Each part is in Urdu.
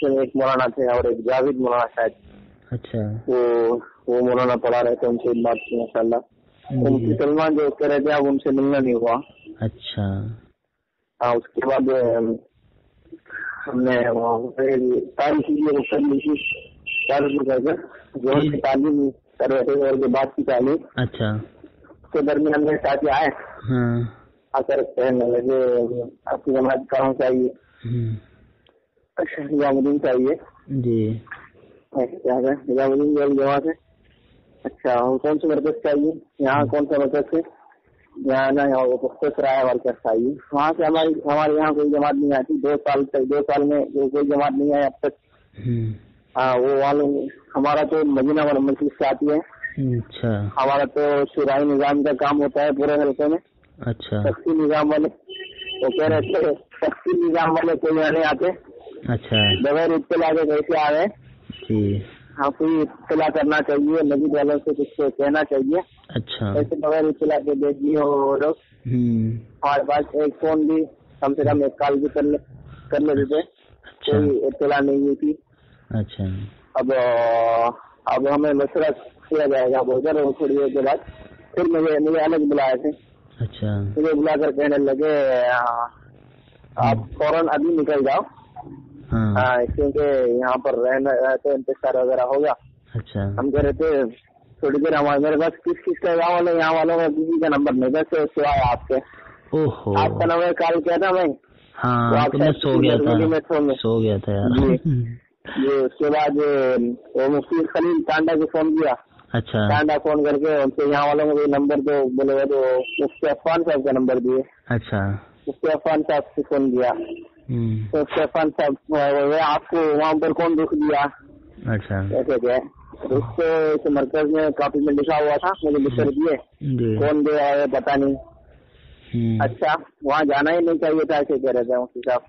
میں ایک مولانا تھے اور ایک جاوید مولانا شاید. اچھا. وہ مولانا پڑھا رہے تھے, ان سے بات کی ماشاء اللہ. مفتی سلمان جو کہہ رہے تھے اب ان سے ملنا نہیں ہوا. اچھا. ہاں اس کے بعد ہم نے ساری چیزیں کر لی تھی جو تعلیم کر رہے تھے اور جو بات کی تعلیم. اچھا. اس کے درمیان میں ساتھی آئے آ کر کہنے لگے آپ کی جماعت کہاں چاہیے. اچھا نظام الدین چاہیے جی. نظام الدین کی جماعت ہے. اچھا کون سے مرکز چاہیے, یہاں کون سا مرکز ہے, یہاں نا سرائے مرکز چاہیے. وہاں سے ہمارے یہاں کوئی جماعت نہیں آتی. 2 سال میں کوئی جماعت نہیں آئی اب تک. ہاں وہ والوں ہمارا تو مدینہ والا مسجد سے آتی ہے. اچھا. ہمارا تو شورائی نظام کا کام ہوتا ہے پورے حلقے میں. اچھا. سختی نظام والے وہ کہہ رہے تھے سختی نظام والے کوئی نہیں آتے. اچھا. بغیر اطلاع کے کیسے آ رہے جی. ہاں کوئی اطلاع کرنا چاہیے, مسجد والوں سے کچھ کہنا چاہیے. اچھا. ایسے بغیر اطلاع کے دیکھ لیے وہ لوگ. ہمارے پاس ایک فون بھی کم سے کم ایک کال بھی کر لیتے تھے. کوئی اطلاع نہیں ہوئی تھی. اچھا. اب ہمیں مشورہ کیا جائے گا بول کر تھوڑی دیر کے بعد پھر مجھے الگ بلائے تھے. اچھا. مجھے بلا کر کہنے لگے آپ فوراً ابھی نکل جاؤ کیونکہ یہاں پر رہنا تو انتظار وغیرہ ہوگا. اچھا. ہم کہہ رہے تھے تھوڑی دیر میرے پاس کس کا گاؤں والے یہاں والوں کا کسی کا نمبر نہیں بس سوائے آپ کے. آپ کا نمبر کال کیا تھا میں. ہاں سو گیا تھا جی. اس کے بعد وہ مفتی خلیل ٹانڈا کو فون کیا. اچھا. ٹانڈا فون کر کے ان سے یہاں والوں کو نمبر دو بولے گا تو مفتی عفان صاحب کا نمبر دیے. اچھا. مفتی عفان صاحب سے فون کیا تو مفتی عفان صاحب آپ کو وہاں پر کون دکھ دیا. اچھا. ایسے کیا اس کو مرکز میں کاپی میں لکھا ہوا تھا مجھے لکھ کر دیے کون دے آئے پتا نہیں. اچھا وہاں جانا ہی نہیں چاہیے تھا ایسے کہہ رہے تھے مفتی صاحب.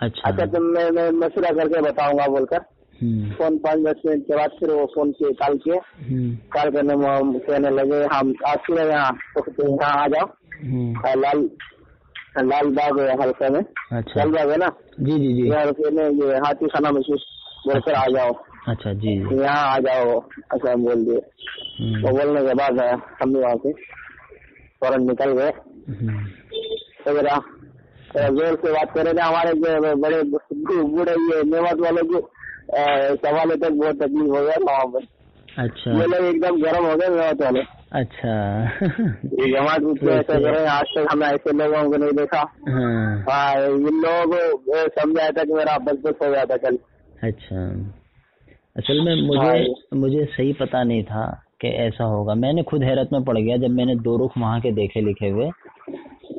اچھا تو میں مشورہ کر کے بتاؤں گا بول کر فون 5-10 منٹ کے بعد پھر وہ فون سے کال کرنے میں کہنے لگے ہم آپ کے یہاں آ جاؤ لال باغ حلقے میں. لال باغ ہے نا. جی جی جی. یہ ہاتھی خانہ محسوس بول کر آ جاؤ. اچھا جی یہاں آ جاؤ. اچھا ہم بول دیے. وہ بولنے کے بعد ہم بھی وہاں سے فوراً نکل گئے. زور سے بات کر رہے تھے. ہمارے جو بڑے بوڑھے یہ میوات والے کو سوالے تک بہت تکلیف ہو گیا وہاں پر. اچھا. یہ لوگ ایک دم گرم ہو گئے میوات والے. اچھا. جماعت ایسا کریں آج تک ہم ایسے لوگوں کو نہیں دیکھا. ان لوگوں کو سمجھایا تھا کہ میرا بس ہو گیا تھا کل. اچھا. اصل میں مجھے صحیح پتا نہیں تھا کہ ایسا ہوگا. میں نے خود حیرت میں پڑ گیا جب میں نے 2 رخ وہاں کے دیکھے لکھے ہوئے.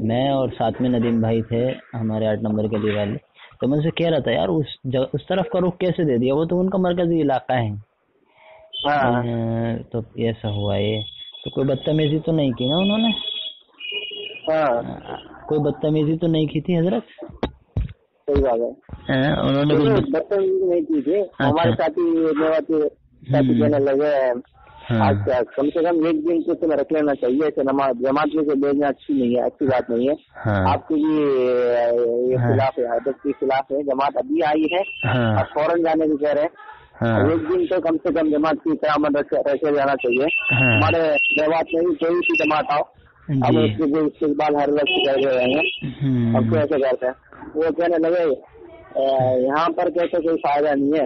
میں اور ساتھ میں ندیم بھائی تھے ہمارے 8 نمبر کے لیے والے. تو میں سے کہہ رہا تھا یار اس طرف کا رخ کیسے دے دیا, وہ تو ان کا مرکزی علاقہ ہے. تو ایسا ہوا. یہ تو کوئی بدتمیزی تو نہیں کی نا انہوں نے. کوئی بدتمیزی تو نہیں کی تھی حضرت. صحیح بات ہے. انہوں نے کچھ بدتمیزی نہیں کی تھی. ہمارے ساتھی کہنے لگے آج کم سے کم ایک دن سے تمہیں رکھ لینا چاہیے. ایسے جماعت میں سے بھیجنا اچھی نہیں ہے, اچھی بات نہیں ہے. آپ کے یہ خلاف ہے, عادت کے خلاف ہے. جماعت ابھی آئی ہے اور فوراً جانے کی کہہ رہے ہیں. ایک دن تو کم سے کم جماعت کی قیامت رکھے جانا چاہیے. ہمارے میوات میں بھی کوئی سی جماعت آؤ ہم اس کے استقبال ہر وقت کر رہے ہیں. اب کیسے کرتے ہیں. وہ کہنے لگے یہاں پر کیسے کوئی فائدہ نہیں ہے.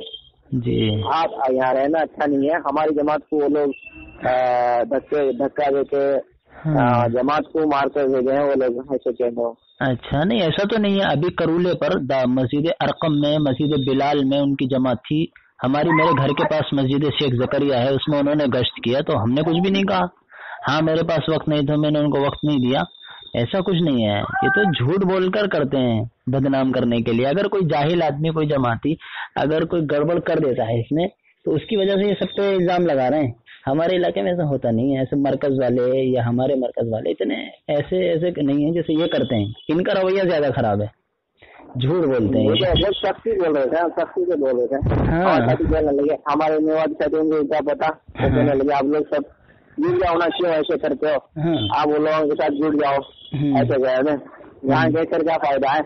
جی آپ یہاں رہنا اچھا نہیں ہے. ہماری جماعت کو وہ لوگ دھکا دے کے جماعت کو مار کر دے گئے وہ لوگ ایسے کہتے ہو. اچھا نہیں ایسا تو نہیں ہے. ابھی کرولے پر مسجد ارقم میں مسجد بلال میں ان کی جماعت تھی. میرے گھر کے پاس مسجد شیخ زکریا ہے, اس میں انہوں نے گشت کیا تو ہم نے کچھ بھی نہیں کہا. ہاں میرے پاس وقت نہیں تھا, میں نے ان کو وقت نہیں دیا. ایسا کچھ نہیں ہے. یہ تو جھوٹ بول کر کرتے ہیں بدنام کرنے کے لیے. اگر کوئی جاہل آدمی کوئی جماعتی اگر کوئی گڑبڑ کر دیتا ہے اس میں تو اس کی وجہ سے یہ سب پہ الزام لگا رہے ہیں. ہمارے علاقے میں ایسا ہوتا نہیں ہے. ایسے مرکز والے یا ہمارے مرکز والے اتنے ایسے نہیں ہیں جیسے یہ کرتے ہیں. ان کا رویہ زیادہ خراب ہے, جھوٹ بولتے ہیں. سختی بول رہے تھے, سختی سے بول رہے تھے. ہمارے میوات کو کیا پتا کہنے لگے آپ لوگ سب جڑ جاؤ نا, کیوں ایسے کرتے ہو, آپ ان لوگوں کے ساتھ جڑ جاؤ. ایسے گئے نا یہاں کہہ کر کیا فائدہ ہے.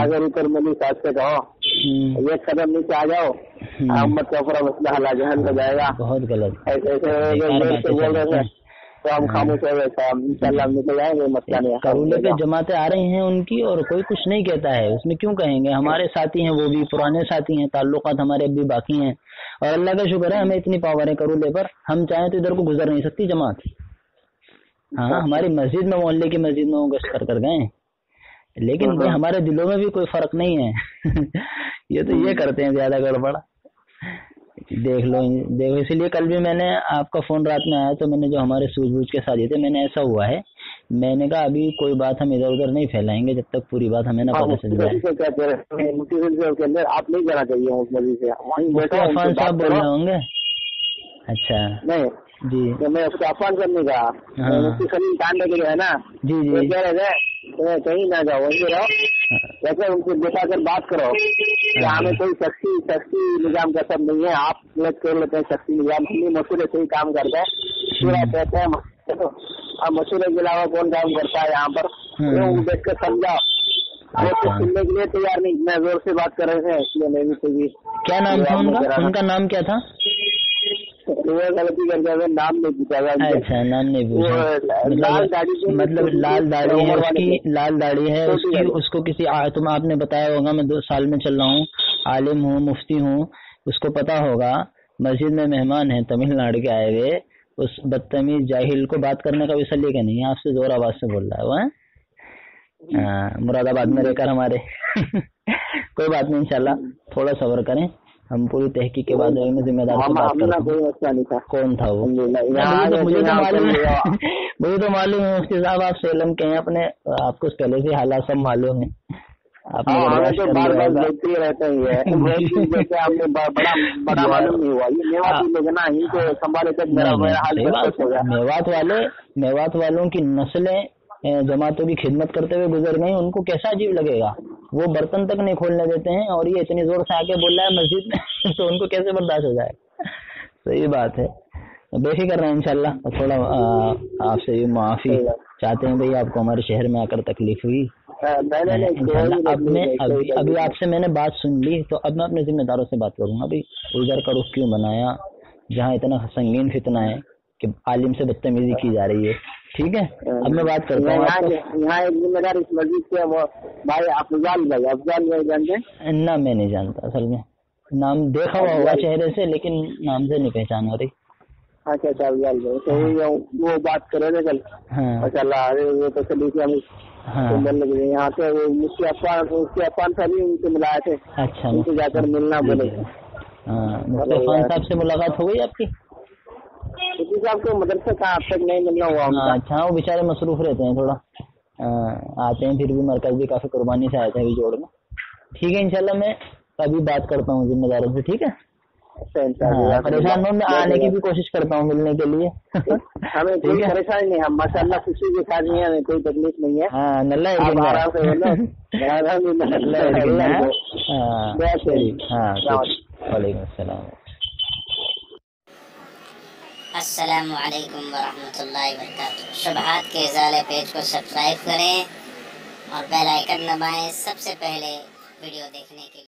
اگر اوپر ملی ساتھ سے کہو یہ قدم نیچے آ جاؤ، امت کا پورا مسئلہ حل ہو جائے گا. بہت غلط ایسے بول رہے تھے تو ہم خاموش ہو گئے. انشاءاللہ ہم نکل جائیں گے، مسئلہ نہیں. کرولے پہ جماعتیں آ رہی ہیں ان کی، اور کوئی کچھ نہیں کہتا ہے اس میں. کیوں کہیں گے؟ ہمارے ساتھی ہیں، وہ بھی پرانے ساتھی ہیں، تعلقات ہمارے اب بھی باقی ہیں، اور اللہ کا شکر ہے ہمیں اتنی پاور ہے کرولے پر، ہم چاہیں تو ادھر کو گزر نہیں سکتی جماعت. ہاں ہماری مسجد میں، محلے کی مسجد میں وہ گشت کر گئے، لیکن ہمارے دلوں میں بھی کوئی فرق نہیں ہے. یہ تو یہ کرتے ہیں زیادہ گڑبڑ. دیکھ لو اسی لیے کل بھی میں نے آپ کا فون رات میں آیا تو میں نے جو ہمارے سوجھ بوجھ کے ساتھ تھے، میں نے ایسا ہوا ہے، میں نے کہا ابھی کوئی بات ہم ادھر ادھر نہیں پھیلائیں گے جب تک پوری بات ہمیں نہ پتہ چل جائے. آپ نہیں جانا چاہیے اس مسجد سے. مفتی عفان صاحب بول رہے ہوں گے. اچھا نہیں جی، میں اس کو عفان کرنے کا مفتی سلیم ڈانڈے کے جو ہے نا، جی جی کہہ رہے تھے کہیں نہ جاؤ، وہیں رہو، ویسے ان سے بٹھا کر بات کرو کہ ہمیں کوئی شخصی نظام کا سب نہیں ہے. آپ کر لیتے ہیں شخصی نظام، ہم مشورے سے ہی کام کرتے ہیں، پورا کہتے ہیں. اب مشورے کے علاوہ کون کام کرتا ہے یہاں پر؟ دیکھ کر سمجھاؤ. وہ تو سننے کے لیے تیار نہیں، اتنا زور سے بات کر رہے تھے، اس لیے میں بھی کوئی. کیا نام تھا ان کا نام کیا تھا؟ غلطی کر کے نام نہیں پوچھا. اچھا نام نہیں پوچھا، مطلب لال داڑھی ہے اس کی، لال داڑھی ہے اس کی. اس کو کسی تم آپ نے بتایا ہوگا، میں 2 سال میں چل رہا ہوں، عالم ہوں، مفتی ہوں، اس کو پتا ہوگا مسجد میں مہمان ہیں تمل ناڈو کے آئے ہوئے، اس بدتمیز جاہل کو بات کرنے کا بھی سلیقہ نہیں ہے. آپ سے زور آواز سے بول رہا ہے وہ مرادآباد میں رہ کر ہمارے. کوئی بات نہیں، انشاءاللہ تھوڑا صبر کریں، ہم پوری تحقیق کے بعد میں ذمہ دار سے بات کرتے ہیں. کون تھا وہ؟ مجھے تو معلوم ہے مفتی صاحب، آپ سیلم کے ہیں، اپنے آپ کو پہلے سے حالات سب معلوم ہے. آپ نے بار بار دیکھتے رہتے ہیں، بڑا معلوم نہیں ہوا. یہ میوات لوگ نا، ان کو سنبھالے تک میوات والوں کی نسلیں جماعتوں کی خدمت کرتے ہوئے گزر گئی، ان کو کیسا عجیب لگے گا؟ وہ برتن تک نہیں کھولنے دیتے ہیں، اور یہ اتنی زور سے آ کے بول رہا ہے مسجد میں، تو ان کو کیسے برداشت ہو جائے؟ صحیح بات ہے. بے فکر رہے انشاءاللہ. تھوڑا آپ سے معافی چاہتے ہیں بھائی، آپ کو ہمارے شہر میں آ کر تکلیف ہوئی. ابھی آپ سے میں نے بات سن لی، تو اب میں اپنے ذمہ داروں سے بات کروں گا. ابھی ادھر کا رخ کیوں بنایا جہاں اتنا سنگین فتنہ ہے کہ عالم سے بدتمیزی کی جا رہی ہے؟ ٹھیک ہے، اب میں بات کرتا ہوں. یہاں ایک ذمہ دار اس مسجد سے وہ بھائی افضال بھائی جانتے ہیں؟ نہ میں نہیں جانتا، اصل میں نام دیکھا ہوا ہوگا چہرے سے، لیکن نام سے نہیں پہچان ہو رہی. اچھا افضال بھائی تو وہ بات کرے تھے کل. ماشاء اللہ، وہ تو چلی تھی ہم یہاں سے وہ مفتی عفان صاحب بھی ان سے ملائے تھے. اچھا، ان سے جا کر ملنا بولے. مفتی عفان صاحب سے ملاقات ہو گئی آپ کی؟ مفتی صاحب کو مدرسے کا اب تک نہیں ملنا ہوا. اچھا، وہ بیچارے مصروف رہتے ہیں تھوڑا، آتے ہیں پھر بھی مرکز بھی کافی قربانی سے آئے تھے ابھی جوڑ میں. ٹھیک ہے، انشاءاللہ میں ابھی بات کرتا ہوں ذمہ داروں سے. ٹھیک ہے، پریشان ہوں، میں آنے کی بھی کوشش کرتا ہوں ملنے کے لیے. ہمیں کوئی پریشانی نہیں، ہم ماشاء اللہ خوشی کے ساتھ ہیں، ہمیں کوئی تکلیف نہیں ہے. ہاں نلہ وعلیکم السلام. السلام علیکم ورحمۃ اللہ وبرکاتہ. شبہات کے ازالے پیج کو سبسکرائب کریں اور بیل آئیکن دبائیں سب سے پہلے ویڈیو دیکھنے کے لیے.